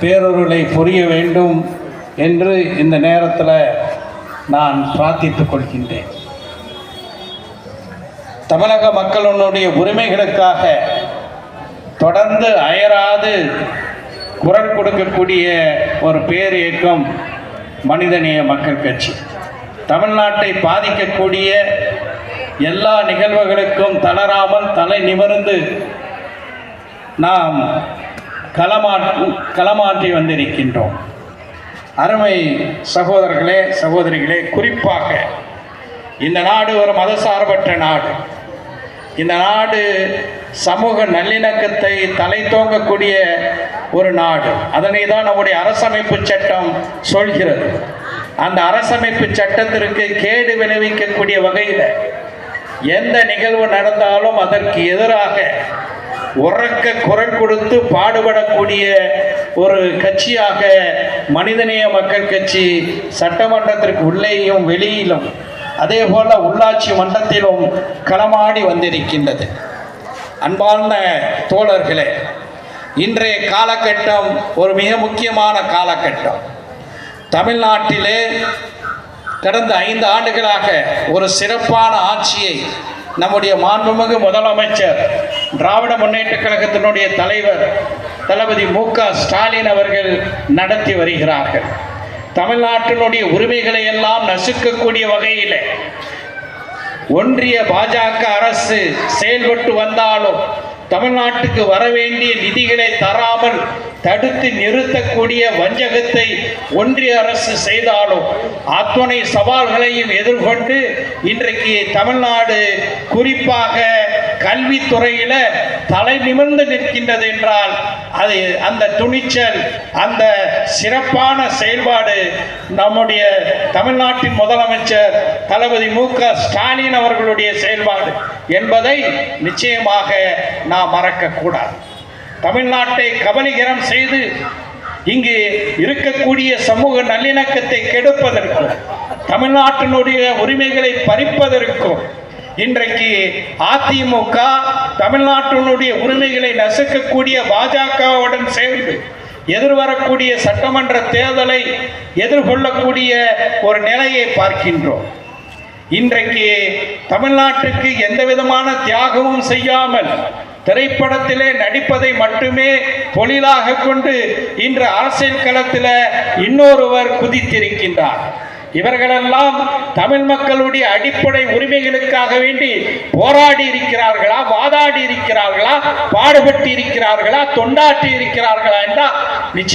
பேரொருளை புரிய வேண்டும் என்று இந்த நேரத்தில் நான் பிரார்த்தித்துக் கொள்கின்றேன். தமிழக மக்களுடைய உரிமைகளுக்காக தொடர்ந்து அயராது குரல் கொடுக்கக்கூடிய ஒரு பேர் இயக்கம் மனிதநேய மக்கள் கட்சி. தமிழ்நாட்டை பாதிக்கக்கூடிய எல்லா நிகழ்வுகளுக்கும் தளராமல் தலை நிமிர்ந்து நாம் களமாற்றி வந்திருக்கின்றோம். அருமை சகோதரர்களே, சகோதரிகளே, குறிப்பாக இந்த நாடு ஒரு மதசார்பற்ற நாடு. இந்த நாடு சமூக நல்லிணக்கத்தை தலை தோங்கக்கூடிய ஒரு நாடு. அதனை தான் நம்முடைய அரசமைப்பு சட்டம் சொல்கிறது. அந்த அரசமைப்பு சட்டத்திற்கு கேடு விளைவிக்கக்கூடிய வகையில் எந்த நிகழ்வு நடந்தாலும் அதற்கு எதிராக உறக்க குரல் கொடுத்து பாடுபடக்கூடிய ஒரு கட்சியாக மனிதநேய மக்கள் கட்சி சட்டமன்றத்திற்கு உள்ளேயும் வெளியிலும் அதே போல உள்ளாட்சி மன்றத்திலும் களமாடி வந்திருக்கின்றது. அன்பார்ந்த தோழர்களே, இன்றைய காலகட்டம் ஒரு மிக முக்கியமான காலகட்டம். தமிழ்நாட்டிலே கடந்த 5 ஆண்டுகளாக ஒரு சிறப்பான ஆட்சியை நம்முடைய மாண்புமிகு முதலமைச்சர் திராவிட முன்னேற்ற கழகத்தினுடைய தலைவர் தளபதி மு.க. ஸ்டாலின் அவர்கள் நடத்தி வருகிறார்கள். தமிழ்நாட்டினுடைய உரிமைகளை எல்லாம் நசுக்கக்கூடிய வகையில் ஒன்றிய பாஜக அரசு செயல்பட்டு வந்தாலும் தமிழ்நாட்டுக்கு வரவேண்டிய நிதிகளை தராமல் தடுத்து நிறுத்தக்கூடிய வஞ்சகத்தை ஒன்றிய அரசு செய்தாலும் அத்துணை சவால்களையும் எதிர்கொண்டு இன்றைக்கு தமிழ்நாடு குறிப்பாக கல்வித்துறையில் தலை நிமிர்ந்து நிற்கின்றது என்றால் அது அந்த துணிச்சல், அந்த சிறப்பான செயல்பாடு நம்முடைய தமிழ்நாட்டின் முதலமைச்சர் தளபதி மு.க. ஸ்டாலின் அவர்களுடைய செயல்பாடு என்பதை நிச்சயமாக நாம் மறக்கக்கூடாது. தமிழ்நாட்டை கபலீகரம் செய்து இங்கு இருக்கக்கூடிய சமூக நல்லிணக்கத்தை கெடுப்பதற்கும் தமிழ்நாட்டினுடைய உரிமைகளை பறிப்பதற்கும் இன்றைக்கு அதிமுக தமிழ்நாட்டினுடைய உரிமைகளை நசுக்கக்கூடிய பாஜகவுடன் சேர்ந்து எதிர்வரக்கூடிய சட்டமன்ற தேர்தலை எதிர்கொள்ளக்கூடிய ஒரு நிலையை பார்க்கின்றோம். இன்றைக்கு தமிழ்நாட்டுக்கு எந்த விதமான தியாகமும் செய்யாமல் திரைப்படத்திலே நடிப்பதை மட்டுமே தொழிலாக கொண்டு இன்று அரசியல் களத்தில் இன்னொருவர் குதித்திருக்கின்றார். இவர்களெல்லாம் தமிழ் மக்களுடைய அடிப்படை உரிமைகளுக்காக வேண்டி போராடி இருக்கிறார்களா, வாதாடி இருக்கிறார்களா, பாடுபட்டு இருக்கிறார்களா, தொண்டாற்றி இருக்கிறார்களா என்றால் நிச்சயம்